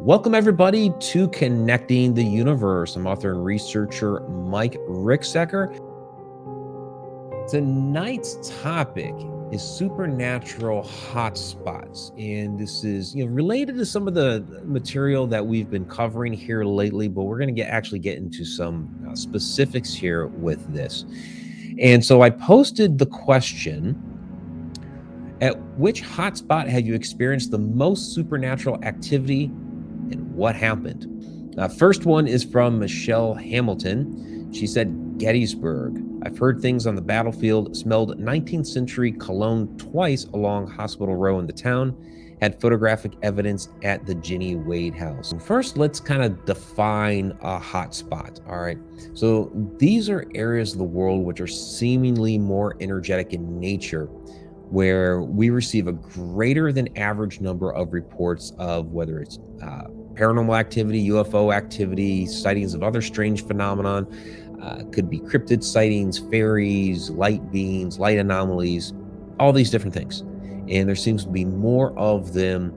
Welcome, everybody, to Connecting the Universe. I'm author and researcher Mike Ricksecker. Tonight's topic is supernatural hotspots, and this is related to some of the material that we've been covering here lately. But we're going to actually get into some specifics here with this. And so I posted the question: at which hotspot have you experienced the most supernatural activity, and what happened? First one is from Michelle Hamilton. She said, Gettysburg. I've heard things on the battlefield, smelled 19th century cologne twice along Hospital Row in the town, had photographic evidence at the Ginny Wade house. First, let's kind of define a hotspot. All right. So these are areas of the world which are seemingly more energetic in nature, where we receive a greater than average number of reports of whether it's paranormal activity, UFO activity, sightings of other strange phenomenon, could be cryptid sightings, fairies, light beings, light anomalies, all these different things. And there seems to be more of them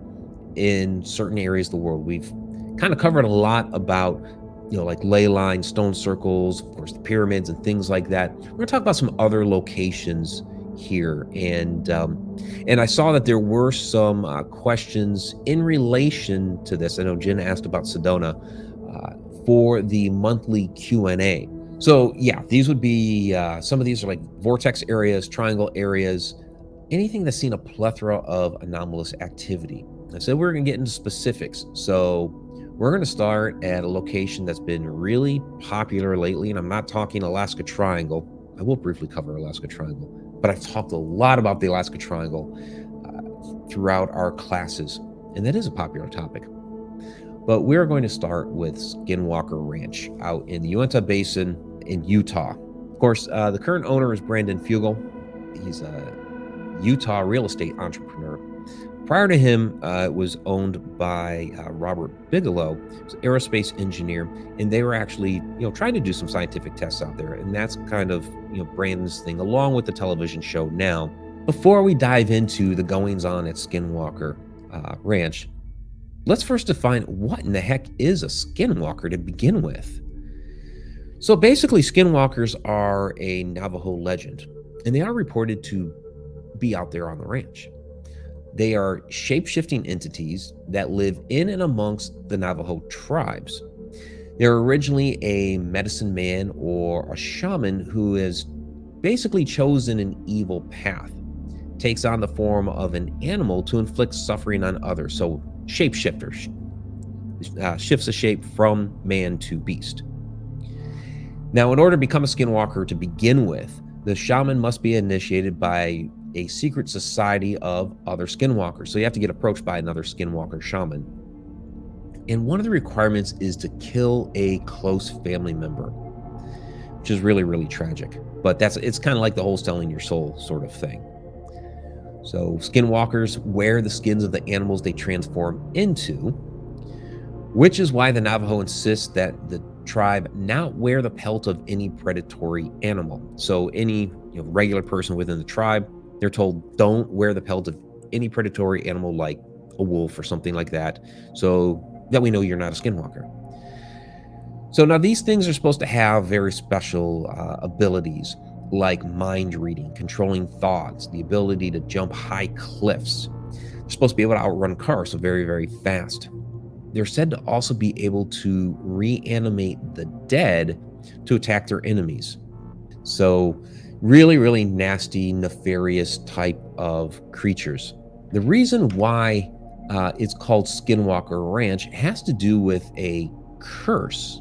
in certain areas of the world. We've kind of covered a lot about like ley lines, stone circles, of course, the pyramids and things like that. We're going to talk about some other locations here, and I saw that there were some questions in relation to this. I know Jen asked about Sedona for the monthly Q&A. So yeah, these would be some of these are like vortex areas, triangle areas, anything that's seen a plethora of anomalous activity. I said we're going to get into specifics, so we're going to start at a location that's been really popular lately, and I'm not talking Alaska Triangle. I will briefly cover Alaska Triangle, but I've talked a lot about the Alaska Triangle throughout our classes, and that is a popular topic. But we're going to start with Skinwalker Ranch out in the Uinta Basin in Utah. Of course, the current owner is Brandon Fugel. He's a Utah real estate entrepreneur. Prior to him, it was owned by Robert Bigelow, who's an aerospace engineer, and they were actually, trying to do some scientific tests out there, and that's kind of, Brandon's thing, along with the television show now. Before we dive into the goings-on at Skinwalker Ranch, let's first define what in the heck is a skinwalker to begin with. So basically, skinwalkers are a Navajo legend, and they are reported to be out there on the ranch. They are shape-shifting entities that live in and amongst the Navajo tribes. They're originally a medicine man or a shaman who has basically chosen an evil path, takes on the form of an animal to inflict suffering on others. So shapeshifters, shifts a shape from man to beast. Now, in order to become a skinwalker to begin with, the shaman must be initiated by a secret society of other skinwalkers. So you have to get approached by another skinwalker shaman. And one of the requirements is to kill a close family member, which is really, really tragic. But it's kind of like the whole selling your soul sort of thing. So skinwalkers wear the skins of the animals they transform into, which is why the Navajo insists that the tribe not wear the pelt of any predatory animal. So any regular person within the tribe, they're told, don't wear the pelt of any predatory animal like a wolf or something like that, so that we know you're not a skinwalker. So now these things are supposed to have very special abilities like mind reading, controlling thoughts, the ability to jump high cliffs. They're supposed to be able to outrun cars, so very, very fast. They're said to also be able to reanimate the dead to attack their enemies. So really, really nasty, nefarious type of creatures. The reason why it's called Skinwalker Ranch has to do with a curse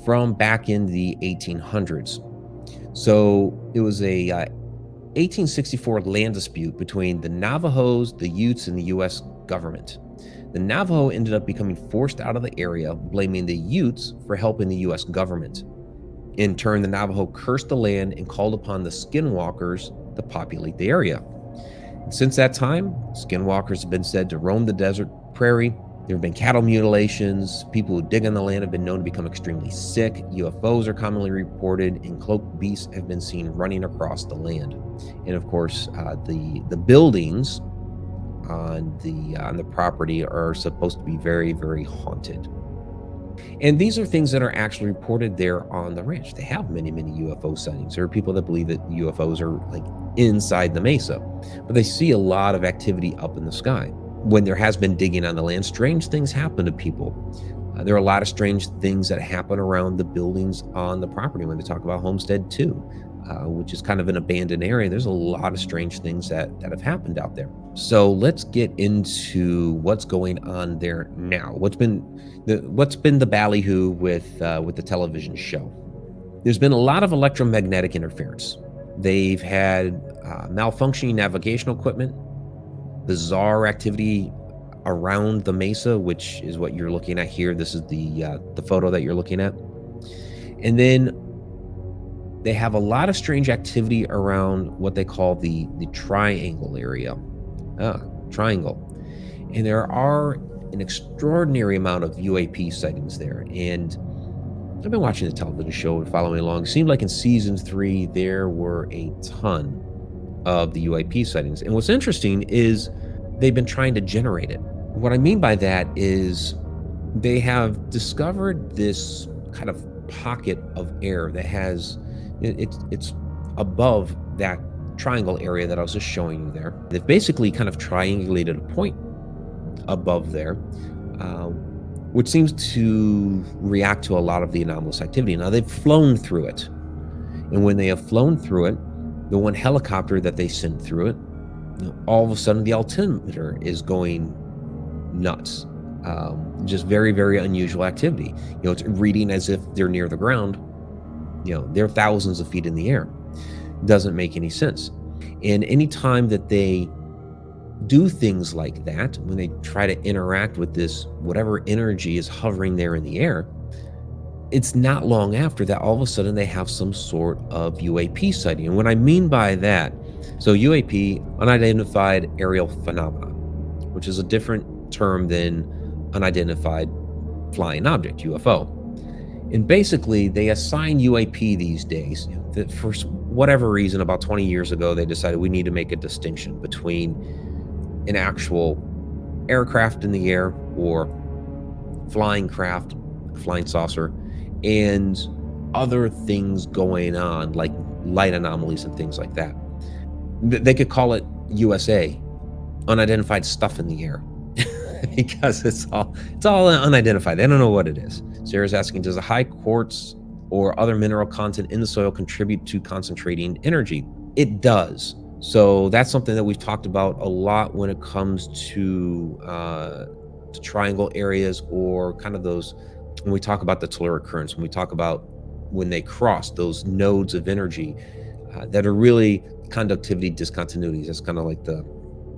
from back in the 1800s. So it was a 1864 land dispute between the Navajos, the Utes, and the U.S. government. The Navajo ended up becoming forced out of the area, blaming the Utes for helping the U.S. government. In turn, the Navajo cursed the land and called upon the skinwalkers to populate the area. And since that time, skinwalkers have been said to roam the desert prairie. There have been cattle mutilations. People who dig on the land have been known to become extremely sick. UFOs are commonly reported, and cloaked beasts have been seen running across the land. And of course, the buildings on the property are supposed to be very, very haunted. And these are things that are actually reported there on the ranch. They have many, many UFO sightings. There are people that believe that UFOs are like inside the mesa, but they see a lot of activity up in the sky. When there has been digging on the land, strange things happen to people. There are a lot of strange things that happen around the buildings on the property when they talk about Homestead 2, which is kind of an abandoned area. There's a lot of strange things that have happened out there. So let's get into what's going on there now. What's been the ballyhoo with the television show? There's been a lot of electromagnetic interference. They've had malfunctioning navigational equipment, bizarre activity around the mesa, which is what you're looking at here. This is the photo that you're looking at. And then they have a lot of strange activity around what they call the triangle area. Triangle. And there are an extraordinary amount of UAP sightings there. And I've been watching the television show and following along. It seemed like in season 3, there were a ton of the UAP sightings. And what's interesting is they've been trying to generate it. What I mean by that is they have discovered this kind of pocket of air that has, it's above that triangle area that I was just showing you there. They've basically kind of triangulated a point above there, which seems to react to a lot of the anomalous activity. Now, they've flown through it. And when they have flown through it, the one helicopter that they sent through it, all of a sudden the altimeter is going nuts. Just very, very unusual activity. It's reading as if they're near the ground. They're thousands of feet in the air. Doesn't make any sense. And anytime that they do things like that, when they try to interact with this, whatever energy is hovering there in the air, it's not long after that all of a sudden they have some sort of UAP sighting. And what I mean by that, so UAP, unidentified aerial phenomena, which is a different term than unidentified flying object, UFO. And basically, they assign UAP these days that for whatever reason, about 20 years ago, they decided we need to make a distinction between an actual aircraft in the air or flying craft, flying saucer, and other things going on like light anomalies and things like that. They could call it USA, unidentified stuff in the air, because it's all unidentified. They don't know what it is. Sarah's asking, does a high quartz or other mineral content in the soil contribute to concentrating energy? It does. So that's something that we've talked about a lot when it comes to triangle areas, or kind of those, when we talk about the telluric currents, when we talk about when they cross those nodes of energy that are really conductivity discontinuities. That's kind of like the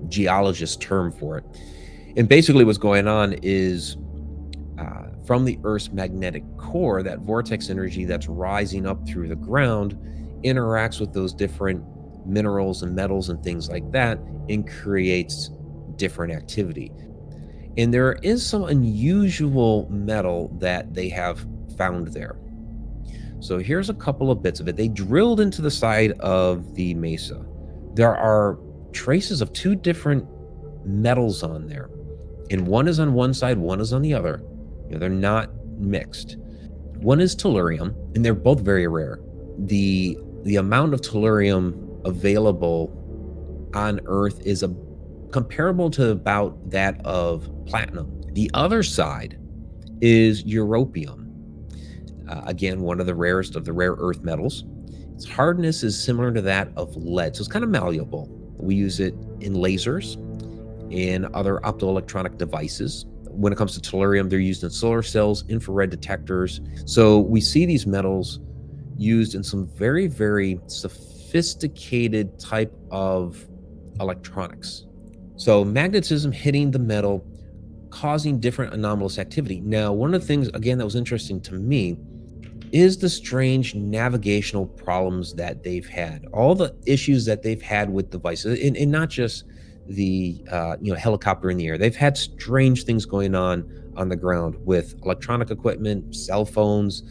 geologist term for it. And basically what's going on is from the Earth's magnetic core, that vortex energy that's rising up through the ground interacts with those different minerals and metals and things like that and creates different activity. And there is some unusual metal that they have found there. So here's a couple of bits of it. They drilled into the side of the mesa. There are traces of 2 different metals on there. And one is on one side, one is on the other. They're not mixed. One is tellurium, and they're both very rare. The amount of tellurium available on Earth is comparable to about that of platinum. The other side is europium. Again, one of the rarest of the rare earth metals. Its hardness is similar to that of lead, so it's kind of malleable. We use it in lasers and other optoelectronic devices. When it comes to tellurium, they're used in solar cells, infrared detectors. So we see these metals used in some very, very sophisticated type of electronics. So magnetism hitting the metal, causing different anomalous activity. Now, one of the things, again, that was interesting to me is the strange navigational problems that they've had, all the issues that they've had with devices, and not just the helicopter in the air. They've had strange things going on the ground with electronic equipment, cell phones,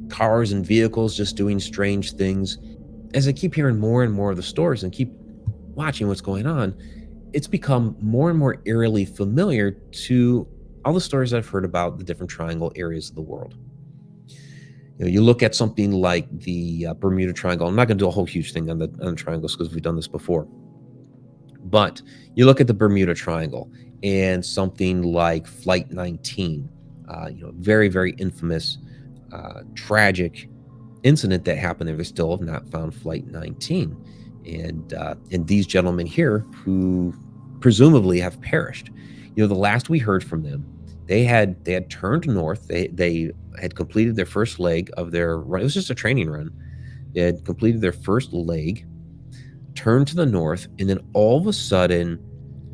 cars and vehicles just doing strange things. As I keep hearing more and more of the stories and keep watching what's going on, it's become more and more eerily familiar to all the stories I've heard about the different triangle areas of the world. You look at something like the Bermuda Triangle. I'm not going to do a whole huge thing on the triangles because we've done this before. But you look at the Bermuda Triangle and something like Flight 19, very, very infamous, tragic incident that happened there. They still have not found Flight 19. And these gentlemen here who presumably have perished. The last we heard from them, they had turned north. They had completed their first leg of their run. It was just a training run. They had completed their first leg, turned to the north, and then all of a sudden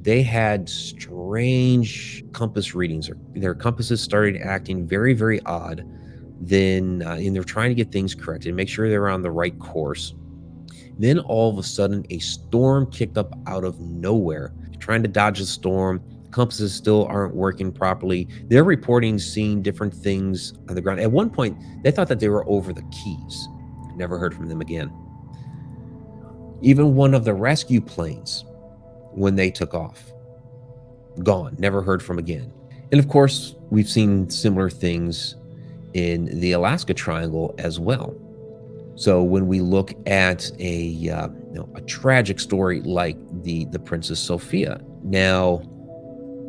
they had strange compass readings. Their compasses started acting very, very odd. Then and they're trying to get things corrected, make sure they're on the right course. Then all of a sudden a storm kicked up out of nowhere. Trying to dodge the storm, compasses still aren't working properly. They're reporting seeing different things on the ground. At one point they thought that they were over the Keys. Never heard from them again. Even one of the rescue planes, when they took off, gone, never heard from again. And of course we've seen similar things in the Alaska Triangle as well. So when we look at a tragic story like the Princess Sophia, now,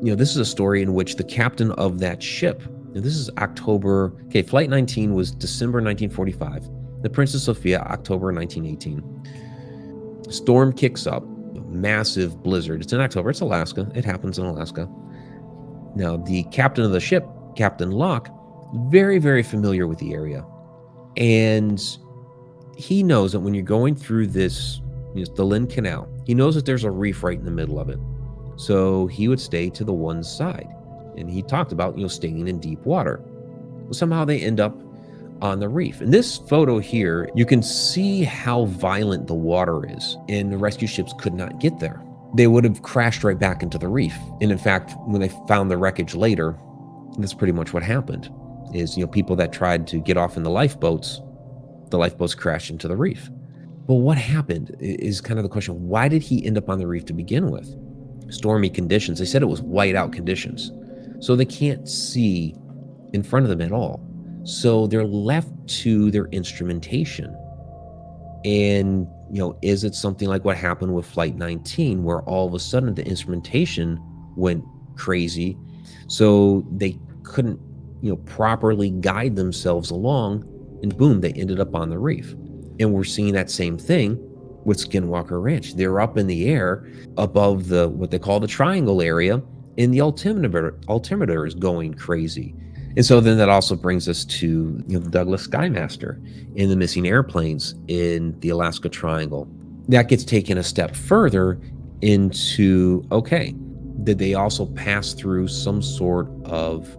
this is a story in which the captain of that ship, this is October, Flight 19 was December 1945, the Princess Sophia, October 1918. Storm kicks up, massive blizzard. It's in October, it's Alaska, it happens in Alaska. Now, the captain of the ship, Captain Locke, very, very familiar with the area. And he knows that when you're going through this, the Lynn Canal, he knows that there's a reef right in the middle of it. So he would stay to the one side. And he talked about, staying in deep water. Well, somehow they end up on the reef. In this photo here, you can see how violent the water is, and the rescue ships could not get there. They would have crashed right back into the reef. And in fact, when they found the wreckage later, that's pretty much what happened. Is, people that tried to get off in the lifeboats crashed into the reef. But what happened is kind of the question. Why did he end up on the reef to begin with? Stormy conditions. They said it was whiteout conditions. So they can't see in front of them at all. So they're left to their instrumentation. And, is it something like what happened with Flight 19, where all of a sudden the instrumentation went crazy, so they couldn't, properly guide themselves along, and boom, they ended up on the reef. And we're seeing that same thing with Skinwalker Ranch. They're up in the air above what they call the triangle area, and the altimeter is going crazy. And so then that also brings us to the Douglas Skymaster and the missing airplanes in the Alaska Triangle. That gets taken a step further into, okay, did they also pass through some sort of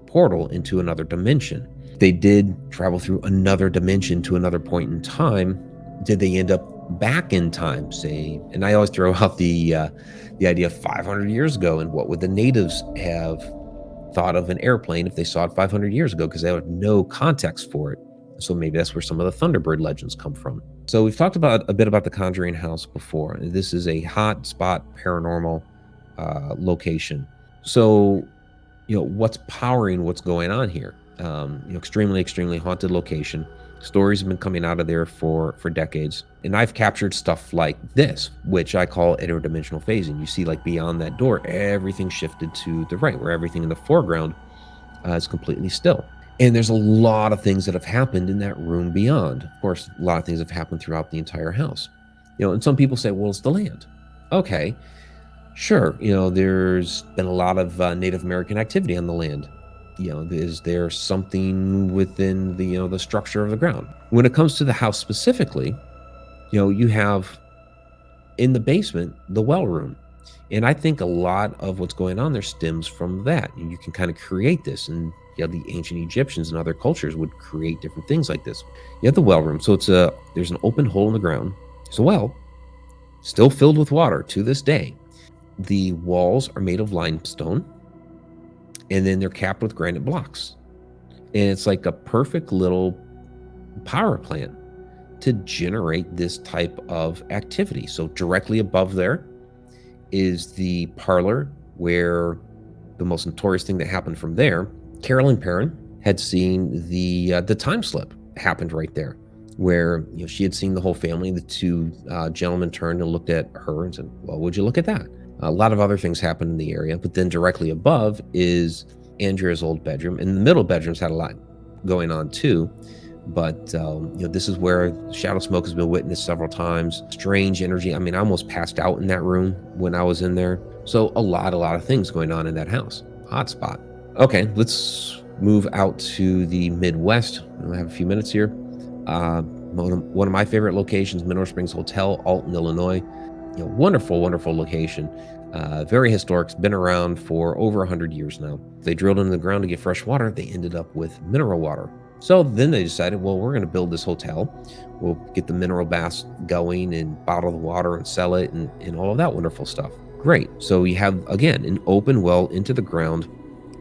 portal into another dimension? They did travel through another dimension to another point in time. Did they end up back in time, say? And I always throw out the idea of 500 years ago, and what would the natives have thought of an airplane if they saw it 500 years ago, because they have no context for it. So maybe that's where some of the Thunderbird legends come from. So we've talked about a bit about the Conjuring House before. This is a hot spot paranormal location. So, what's powering what's going on here? Extremely, extremely haunted location. Stories have been coming out of there for decades. And I've captured stuff like this, which I call interdimensional phasing. You see, like, beyond that door, everything shifted to the right, where everything in the foreground is completely still. And there's a lot of things that have happened in that room beyond. Of course, a lot of things have happened throughout the entire house. And some people say, well, it's the land. Okay, sure. There's been a lot of Native American activity on the land. Is there something within the structure of the ground? When it comes to the house specifically, you have in the basement the well room, and I think a lot of what's going on there stems from that. And you can kind of create this, and the ancient Egyptians and other cultures would create different things like this. You have the well room, so there's an open hole in the ground. It's a well, still filled with water to this day. The walls are made of limestone, and then they're capped with granite blocks. And it's like a perfect little power plant to generate this type of activity. So directly above there is the parlor, where the most notorious thing that happened from there, Carolyn Perrin had seen the time slip happened right there, where she had seen the whole family. The two gentlemen turned and looked at her and said, well, would you look at that? A lot of other things happened in the area, but then directly above is Andrea's old bedroom, and the middle bedrooms had a lot going on too. But this is where shadow smoke has been witnessed several times. Strange energy. I mean, I almost passed out in that room when I was in there. So a lot of things going on in that house. Hotspot. Okay, let's move out to the Midwest. I have a few minutes here. One of my favorite locations, Mineral Springs Hotel, Alton, Illinois. Wonderful location. Very historic. It's been around for over 100 years now. They drilled into the ground to get fresh water. They ended up with mineral water. So then they decided, well, we're going to build this hotel. We'll get the mineral baths going and bottle the water and sell it and all of that wonderful stuff. Great. So you have, again, an open well into the ground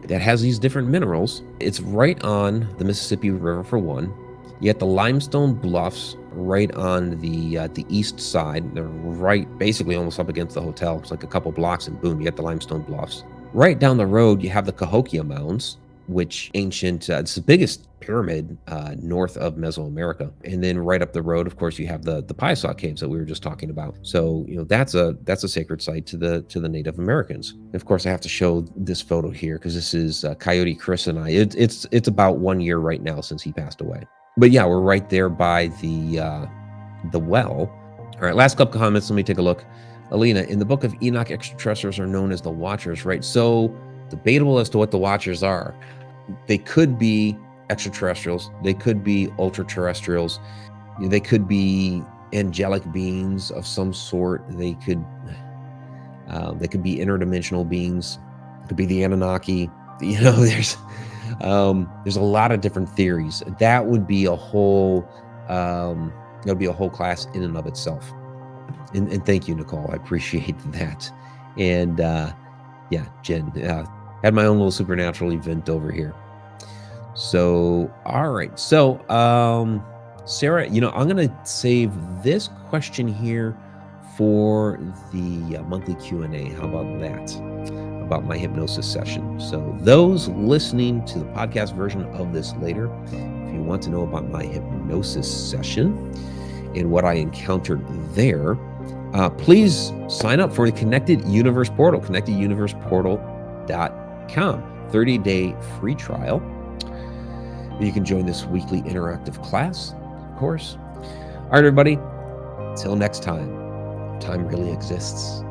that has these different minerals. It's right on the Mississippi River, for one. You got the limestone bluffs right on the east side. They're right, basically almost up against the hotel. It's like a couple blocks and boom, you got the limestone bluffs. Right down the road, you have the Cahokia Mounds, which ancient, it's the biggest pyramid north of Mesoamerica. And then right up the road, of course, you have the Piasaw Caves that we were just talking about. So, that's a sacred site to the Native Americans. And of course, I have to show this photo here because this is Coyote Chris and I. It's about 1 year right now since he passed away. But yeah, we're right there by the well. All right, last couple comments. Let me take a look. Alina, in the book of Enoch, extraterrestrials are known as the Watchers, right? So debatable as to what the Watchers are. They could be extraterrestrials. They could be ultra-terrestrials. They could be angelic beings of some sort. They could be interdimensional beings. It could be the Anunnaki. There's a lot of different theories. That would be a whole class in and of itself. And thank you, Nicole. I appreciate that. And yeah, Jen, had my own little supernatural event over here. So, all right. So, Sarah, I'm going to save this question here for the monthly Q&A. How about that? About my hypnosis session. So those listening to the podcast version of this later, if you want to know about my hypnosis session and what I encountered there, please sign up for the Connected Universe Portal, connecteduniverseportal.com, 30-day free trial. You can join this weekly interactive class, of course. All right, everybody, till next time, time really exists.